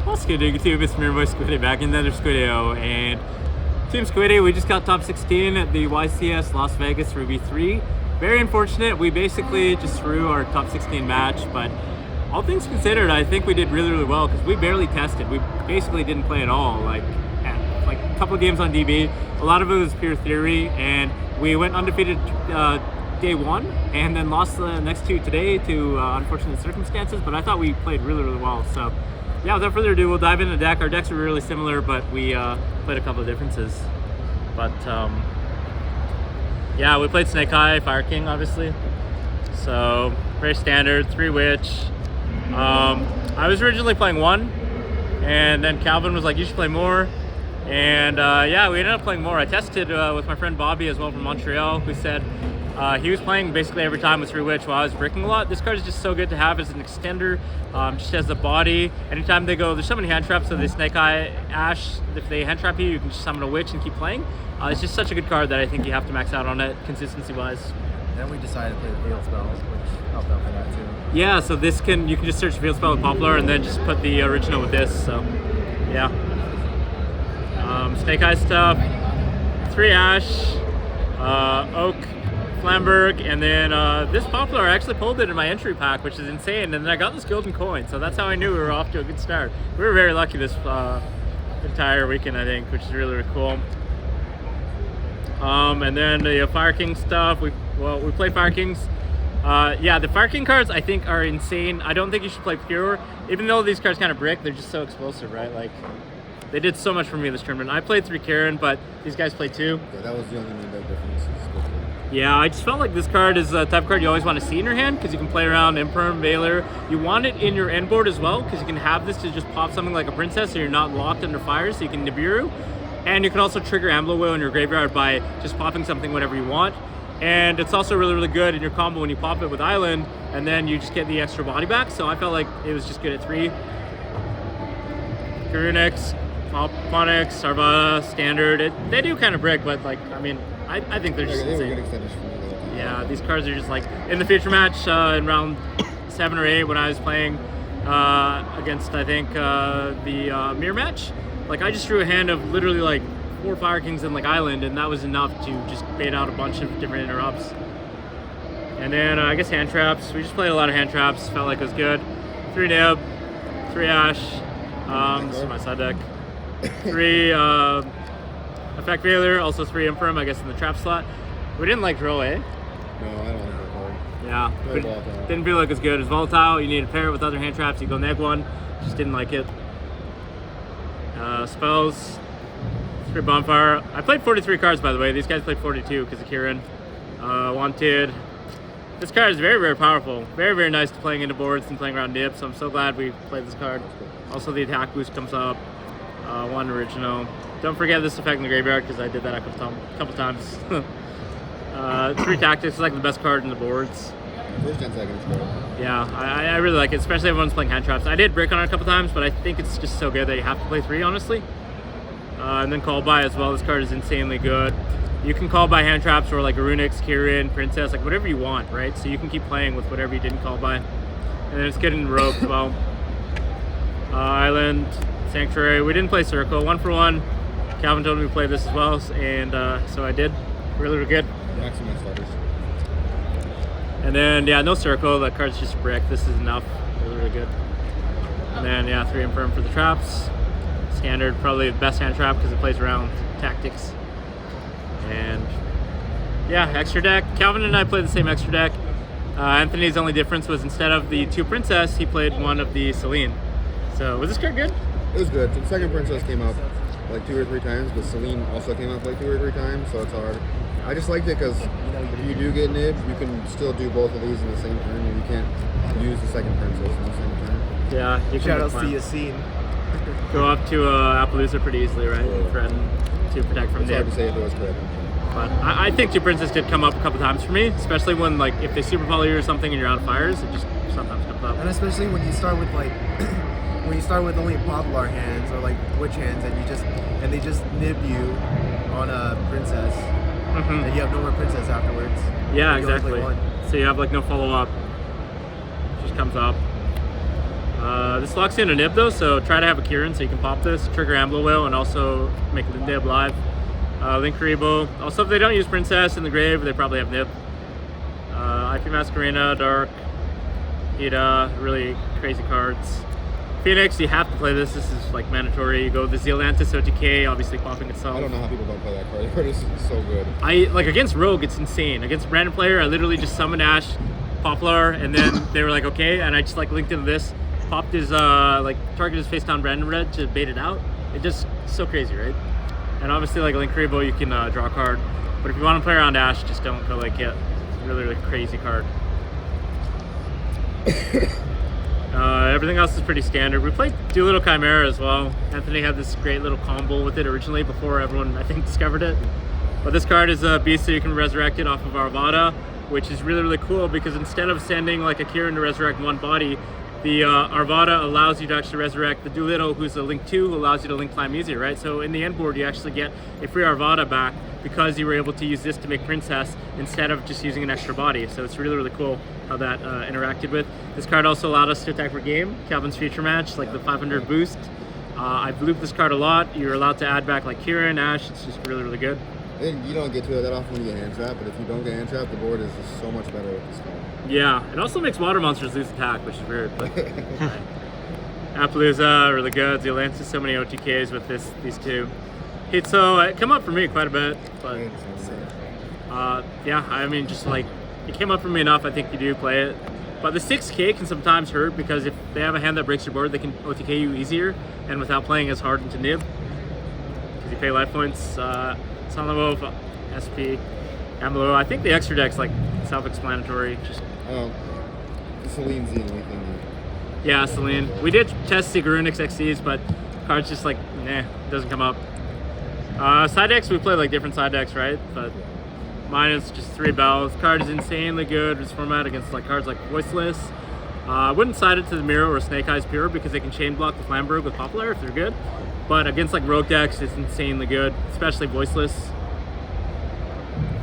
What's good, YouTube? It's Mirror Boy Squiddy back in another Squiddy, and Team Squiddy, we just got top 16 at the YCS Las Vegas Ruby 3. Very unfortunate, we basically just threw our top 16 match, but all things considered, I think we did really well because we barely tested. We basically didn't play at all, like a couple of games on DB. A lot of it was pure theory, and we went undefeated day one and then lost the next two today to unfortunate circumstances, but I thought we played really well. So yeah, without further ado, we'll dive into the deck. Our decks are really similar, but we played a couple of differences. But yeah, we played Snake Eye, Fire King, obviously. So very standard, 3 Witch. I was originally playing 1, and then Calvin was like, you should play more. And yeah, we ended up playing more. I tested with my friend Bobby as well from Montreal, who said he was playing basically every time with 3 Witch while I was bricking a lot. This card is just so good to have as an extender, just as the body. Anytime they go, there's so many hand traps, so the Snake Eye, Ash, if they hand trap you, you can just summon a Witch and keep playing. It's just such a good card that I think you have to max out on it, consistency-wise. Then we decided to play the field spells, which helped out for that too. Yeah, so this you can just search field spell with Poplar and then just put the original with this, so yeah. Snake Eye stuff, 3 Ash, Oak, Flamberg, and then this Poplar, I actually pulled it in my entry pack, which is insane, and then I got this golden coin, so that's how I knew we were off to a good start. We were very lucky this entire weekend, I think, which is really cool. And then the Fire King stuff, we played Fire Kings. Yeah, the Fire King cards I think are insane. I don't think you should play Pure, even though these cards kind of brick, they're just so explosive, right? Like, they did so much for me this tournament. I played 3 Karen, but these guys played 2. Yeah, that was the only main difference. Yeah, I just felt like this card is a type of card you always want to see in your hand because you can play around Imperm, Veiler. You want it in your end board as well because you can have this to just pop something like a Princess so you're not locked under fire, so you can Nibiru. And you can also trigger Ambler Whale in your graveyard by just popping something whenever you want. And it's also really good in your combo when you pop it with Island, and then you just get the extra body back. So I felt like it was just good at 3. Karunix, Phonics, Sarvada, Standard. They do kind of brick, but like, I mean, I think they're just insane. Good extenders for me. Yeah, these cards are just like, in the future match in round 7 or 8 when I was playing against, I think, the mirror match, like I just drew a hand of literally like 4 Fire Kings and like Island, and that was enough to just bait out a bunch of different interrupts. And then I guess hand traps. We just played a lot of hand traps. Felt like it was good. 3 Nib, 3 Ash. This is my side deck. 3 Effect Veiler, also 3 Infirm, I guess in the trap slot. We didn't like draw, eh? No, I don't like that card. Yeah, but didn't feel like it was good. It's volatile. You need to pair it with other hand traps. You go neg 1. Just didn't like it. Spells, 3 Bonfire. I played 43 cards, by the way. These guys played 42 because of Kieran. Wanted. This card is very powerful. Very nice to playing into boards and playing around Nib, so I'm so glad we played this card. Also, the attack boost comes up. 1 original. Don't forget this effect in the graveyard because I did that a couple times. 3 Tactics is like the best card in the boards. First 10 seconds, bro. Yeah, I really like it, especially if everyone's playing hand traps. I did brick on it a couple times, but I think it's just so good that you have to play 3, honestly. And then call by as well. This card is insanely good. You can call by hand traps or like Runix, Kirin, Princess, like whatever you want, right? So you can keep playing with whatever you didn't call by. And then it's good in Rogue as well. Island, Sanctuary. We didn't play Circle. 1 for 1. Calvin told me to play this as well, and so I did. Really good. Maximize starters. And then, yeah, no Circle. That card's just brick. This is enough. Really good. And then, yeah, 3 Infirm for the traps. Standard, probably the best hand trap because it plays around Tactics. And, yeah, extra deck. Calvin and I played the same extra deck. Anthony's only difference was instead of the 2 Princess, he played 1 of the Celine. So, was this card good? It was good. The second Princess came out like 2 or 3 times, but Celine also came out like 2 or 3 times, so it's hard. I just liked it because if you do get Nib, you can still do both of these in the same turn, and you can't use the second Princess in the same turn. Yeah, you can Shoutouts to Yassine. go up to Appaloosa pretty easily, right? And threaten to protect from It's Nib. hard to say if it was correct. But I think 2 Princess did come up a couple times for me, especially when like if they super poly you or something and you're out of fires, it just sometimes comes up. And especially when you start with like when you start with only Poplar hands or like Witch hands, and they just nib you on a Princess, and you have no more Princess afterwards. Yeah, exactly. So you have like no follow up. Just comes up. This locks in a nib though, so try to have a Kieran so you can pop this, trigger Ambler Whale, and also make the nib live. Link Rebo. Also, if they don't use Princess in the grave, they probably have nib. IP Masquerena, Dark, Ida, really crazy cards. Phoenix, you have to play this. This is like mandatory. You go the Zealantis OTK, obviously popping itself. I don't know how people don't play that card. The card is so good. I like against Rogue, it's insane. Against a random player, I literally just summoned Ash, Poplar, and then they were like, okay, and I just like linked into this, popped his like target his face down random red to bait it out. It just so crazy, right? And obviously like Link Rebo, you can draw a card. But if you want to play around Ash, just don't go like it. Really, really crazy card. Everything else is pretty standard. We played Doolittle Chimera as well. Anthony had this great little combo with it originally before everyone, I think, discovered it. But this card is a beast, so you can resurrect it off of Arvada, which is really, really cool because instead of sending like a Kieran to resurrect one body, the Arvada allows you to actually resurrect the Doolittle, who's a Link 2, who allows you to Link climb easier, right? So in the end board, you actually get a free Arvada back because you were able to use this to make Princess instead of just using an extra body. So it's really, really cool how that interacted with. This card also allowed us to attack for game, Calvin's Future Match, like the 500 boost. I've looped this card a lot. You're allowed to add back like Kieran, Ash. It's just really, really good. And you don't get to it that often when you get hand trap, but if you don't get hand trap, the board is just so much better with this card. Yeah, it also makes water monsters lose attack, which is weird. But Appaloosa, really good. Zealantis, so many OTKs with these two. So it came up for me quite a bit, but yeah, I mean, just like it came up for me enough. I think you do play it, but the 6K can sometimes hurt because if they have a hand that breaks your board, they can OTK you easier and without playing as hard into nib because you pay life points. Sanlavo, SP, Amalo. I think the extra deck's like self-explanatory. Just Celine's the only thing. Yeah, Celine. We did test Sigurunix XCs, but cards just like, nah, doesn't come up. Side decks, we play like different side decks, right? But mine is just 3 bells. Card is insanely good in this format against like cards like Voiceless. I wouldn't side it to the Miro or Snake Eyes Pure because they can chain block the Flamberg with Poplar if they're good. But against like Rogue decks, it's insanely good, especially Voiceless.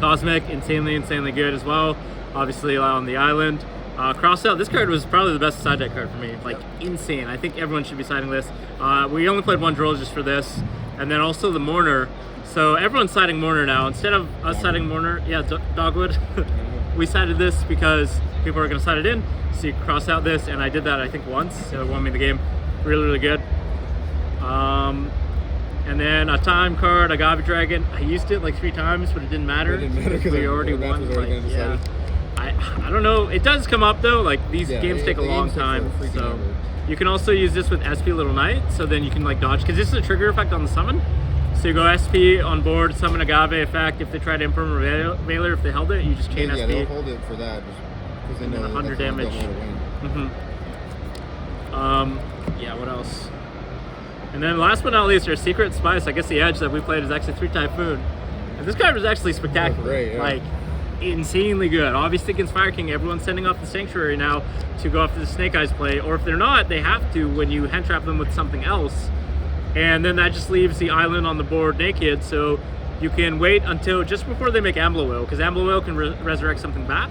Cosmic, insanely good as well. Obviously on the island. Cross out, this card was probably the best side deck card for me. Like insane. I think everyone should be siding this. We only played one drill just for this. And then also the Mourner. So everyone's siding Mourner now. Instead of us siding Mourner, yeah, Dogwood. We sided this because people are going to side it in. So you cross out this, and I did that I think once. So it won me the game. Really, really good. And then a time card, Agave Dragon. I used it like 3 times, but it didn't matter. It didn't matter because we already won. Yeah. I don't know. It does come up though. Like these games take a long time. So you can also use this with SP Little Knight. So then you can like dodge because this is a trigger effect on the summon. So you go SP on board, summon Agave effect. If they try to Imperm or Veiler, if they held it, you just chain SP. Yeah, they'll hold it for that because they know 100 damage. Yeah. What else? And then last but not least, our Secret Spice, I guess the edge that we played is actually 3 Typhoon. And this card was actually spectacular. Great, yeah. Like, insanely good. Obviously against Fire King, everyone's sending off the Sanctuary now to go after the Snake Eyes play. Or if they're not, they have to when you hand trap them with something else. And then that just leaves the island on the board naked. So you can wait until just before they make Ambler Whale, because Ambler Whale can resurrect something back.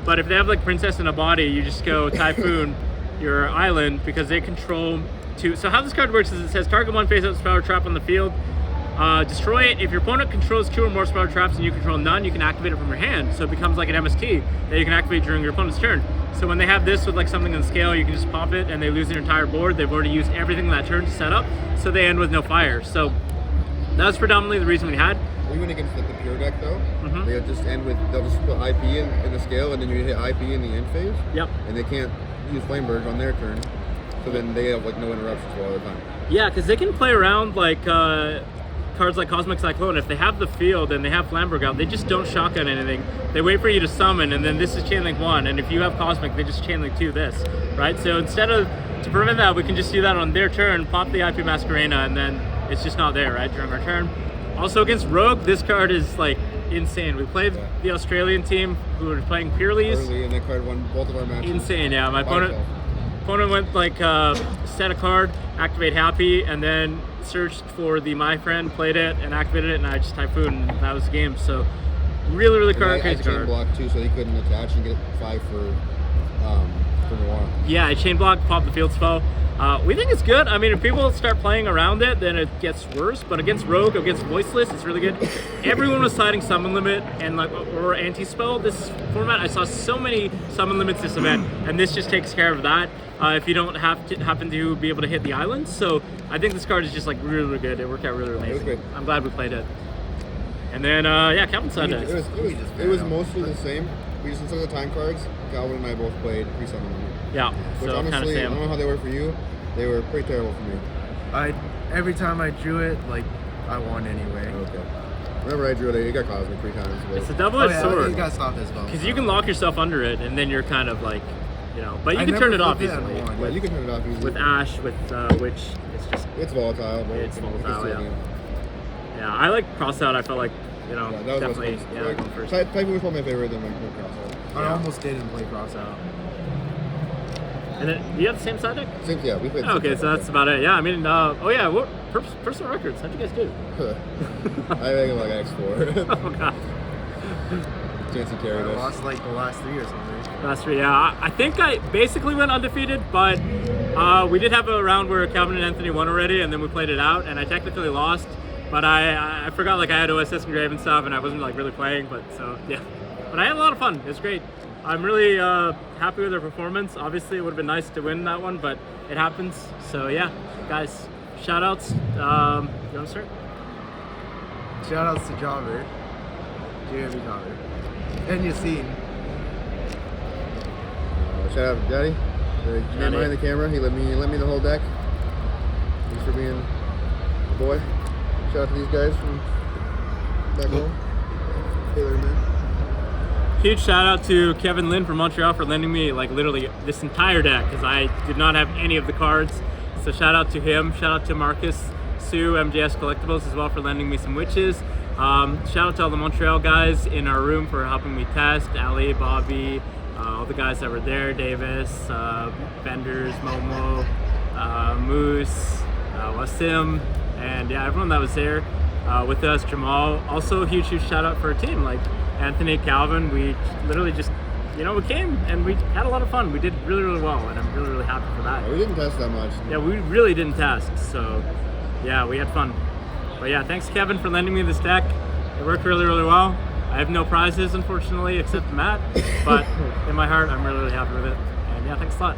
But if they have like Princess in a body, you just go Typhoon your island because they control 2. So how this card works is it says target 1 face up Spiral Trap on the field. Destroy it. If your opponent controls 2 or more Spiral Traps and you control none, you can activate it from your hand. So it becomes like an MST that you can activate during your opponent's turn. So when they have this with like something on scale, you can just pop it and they lose their entire board. They've already used everything that turn to set up, so they end with no fire. So that's predominantly the reason we had. Even against the pure deck though, they just end with, they'll just put IP in the scale and then you hit IP in the end phase. Yep. And they can't use Flamberg on their turn. So then they have like no interruptions all the time. Yeah, because they can play around like cards like Cosmic Cyclone. If they have the field and they have Flamberg out, they just don't shotgun anything. They wait for you to summon, and then this is Chainlink 1. And if you have Cosmic, they just Chainlink 2 this, right? So instead of, to prevent that, we can just do that on their turn, pop the IP Masquerena, and then it's just not there, right, during our turn. Also against Rogue, this card is like insane. We played the Australian team who were playing Pureleys. And that card won both of our matches. Insane, yeah. My opponent went like set a card, activate Happy, and then searched for the My Friend, played it, and activated it, and I just Typhoon, and that was the game. So really, really crazy card. Block too, so he couldn't attach and get 5 for from the wall. Yeah, I chain block, pop the field spell. We think it's good. I mean, if people start playing around it, then it gets worse. But against Rogue, against Voiceless, it's really good. Everyone was citing Summon Limit and like or Anti-Spell. This format, I saw so many Summon Limits this event, and this just takes care of that. If you don't happen to be able to hit the islands, so I think this card is just like really, really good. It worked out really, really amazing. I'm glad we played it. And then yeah, Calvin said it. It was mostly the same. We just, instead of the time cards, Calvin and I both played pre-summon limit. Yeah, Which so honestly, kind of I don't know how they were for you. They were pretty terrible for me. Every time I drew it, like I won anyway. Okay. Whenever I drew it got cosmic 3 times. But It's a double-edged sword. It got stopped as well. Because you can lock yourself under it, and then you're kind of like, you know, but you can turn it off easily. yeah, you can turn it off easily. With Ash, with Witch, it's just It's volatile, but It's you can volatile, still yeah. game. Yeah, I like cross out. I felt like, you know, Yeah, that was definitely like, going first. Typing was probably my favorite than like cross out. I almost didn't play cross out. And then, do you have the same side deck? Yeah, we played. Okay, so that's about it. Yeah, I mean, oh yeah, what personal records? How'd you guys do? I think I'm like X4. Oh god. Chancey I carried us. lost like the last 3 or something. Last 3, yeah. I think I basically went undefeated, but we did have a round where Calvin and Anthony won already, and then we played it out, and I technically lost. But I forgot like I had OSS engraved and stuff, and I wasn't like really playing. But so yeah, but I had a lot of fun. It was great. I'm really happy with their performance. Obviously, it would have been nice to win that one, but it happens. So yeah, guys, shout outs. You want to start? Shout outs to Jobber. JW Jobber. And Yassine. Shout out to Daddy. The man behind the camera. He let me the whole deck. Thanks for being a boy. Shout out to these guys from back home. Taylor, man. Huge shout out to Kevin Lynn from Montreal for lending me like literally this entire deck because I did not have any of the cards. So shout out to him. Shout out to Marcus, Sue, MJS Collectibles as well for lending me some witches. Shout out to all the Montreal guys in our room for helping me test. Ali, Bobby, all the guys that were there, Davis, Vendors, Momo, Moose, Wasim, and yeah, everyone that was there with us, Jamal. Also a huge shout out for our team, like Anthony, Calvin. We literally just, you know, we came and we had a lot of fun. We did really, really well, and I'm really, really happy for that. We didn't test that much. Yeah, we really didn't test, so yeah, we had fun. But yeah, thanks Kevin for lending me this deck. It worked really, really well. I have no prizes, unfortunately, except Matt, but in my heart, I'm really, really happy with it. And yeah, thanks a lot.